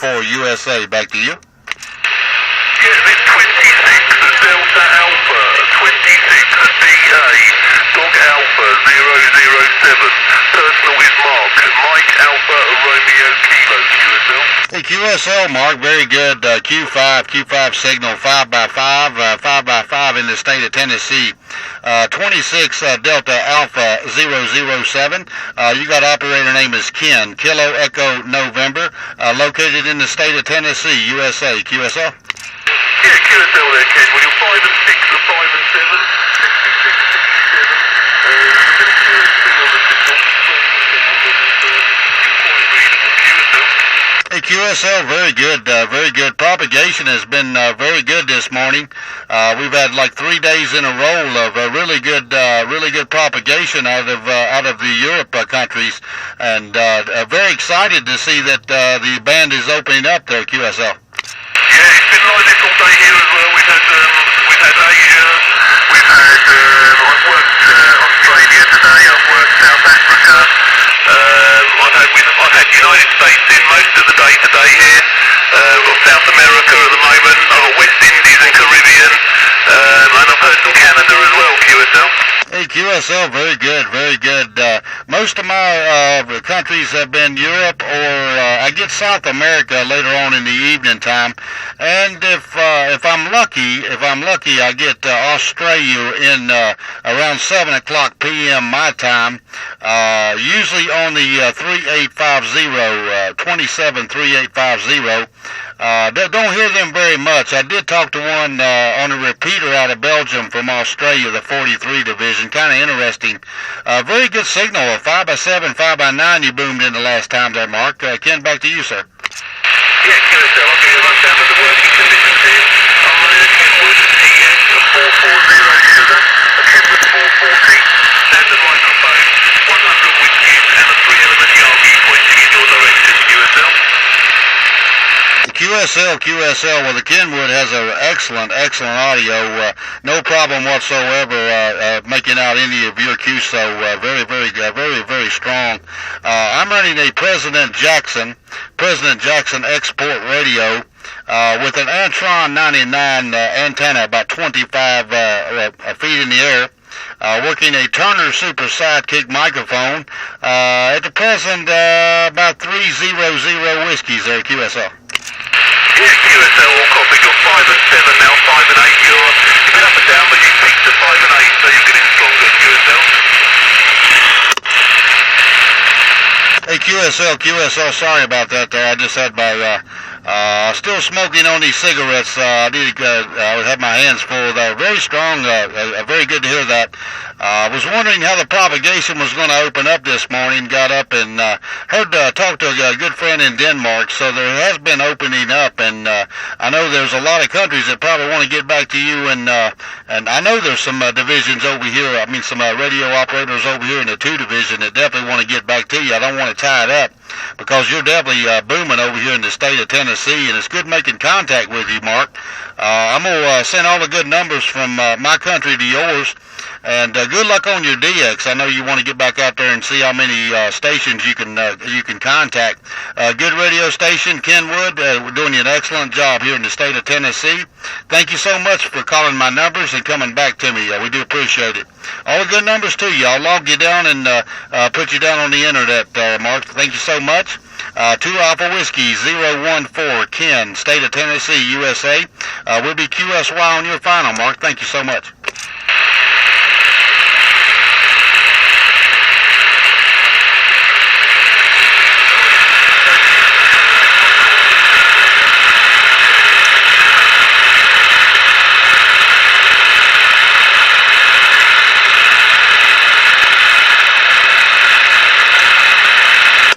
USA. Back to you. Yeah, this 26 Delta Alpha, 26 DA, Dog Alpha 007, personal with Mark, Mike Alpha Romeo Kilo, QSL. Hey, QSL, Mark, very good. Q5 signal, 5x5, 5x5 in the state of Tennessee. 26 Delta Alpha 007. You got operator name is Ken, Kilo Echo November, located in the state of Tennessee, USA. QSL? Yeah, QSL there, Ken. Well, you're 5 and 6 or 5 and 7. 66, 67. You're quite readable, QSL. Hey, QSL, very good. Propagation has been very good this morning. We've had like 3 days in a row of really good propagation out of the Europe countries, and very excited to see that the band is opening up there, QSL. Yeah, it's been like this all day here as well. We've had Asia, I've worked Australia today, I've worked South Africa, I've had United States in most of the day today here. We've got South America at the moment, I've got West Indies and Caribbean, and I've heard from Canada as well, QSL. Hey, QSL, very good. Most of my countries have been Europe, or I get South America later on in the evening time, and if I'm lucky, I get Australia in around 7 o'clock p.m. my time, usually on the 3850, 273850. Don't hear them very much. I did talk to one on a repeater out of Belgium from Australia, the 43 division. Kind of interesting. Very good signal. A 5x7, 5x9 you boomed in the last time there, Mark. Ken, back to you, sir. Yeah, QSL, I'll give you a rundown of the working conditions here. I'm running a Kenwood TS 440 sugar, a Kenwood 440, standard microphone, 100 whiskies, and a 3-element Yagi pointing in your direction, QSL. QSL, well, the Kenwood has an excellent audio, no problem whatsoever making out any of your cues, so very strong. I'm running a President Jackson export radio with an Antron 99 antenna about 25 feet in the air. Working a Turner Super Sidekick microphone. At the present, about 300 whiskeys there, QSL. Yeah, QSL, all copy. You're 5 and 7 now, 5 and 8. You've been up and down, but you've peaked to 5 and 8, so you're getting stronger, QSL. Hey, QSL, sorry about that there. I just had my, still smoking on these cigarettes. I have my hands full there. Very strong, very good to hear that. I was wondering how the propagation was going to open up this morning. Got up and talked to a good friend in Denmark, so there has been opening up, and I know there's a lot of countries that probably want to get back to you, and I know there's some divisions over here, some radio operators over here in the 2 division that definitely want to get back to you. I don't want to tie it up, because you're definitely booming over here in the state of Tennessee, and it's good making contact with you, Mark. I'm going to send all the good numbers from my country to yours, and good luck on your DX. I know you want to get back out there and see how many stations you can contact. Good radio station, Kenwood. We're doing you an excellent job here in the state of Tennessee. Thank you so much for calling my numbers and coming back to me. We do appreciate it. All the good numbers to you. I'll log you down and put you down on the internet, Mark. Thank you so much. 2 Alpha Whiskey 014 Ken, state of Tennessee, USA. We'll be QSY on your final, Mark. Thank you so much.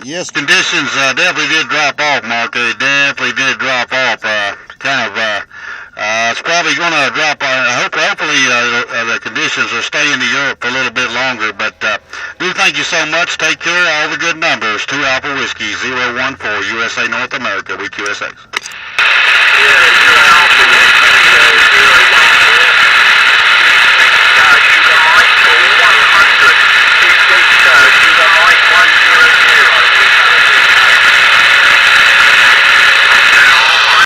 Yes, conditions definitely did drop off, Mark. They definitely did drop off. It's probably going to drop. Hopefully, the conditions will stay in Europe for a little bit longer. But do thank you so much. Take care. All the good numbers. 2 Alpha Whiskey 014 USA North America. We QSX. Yeah.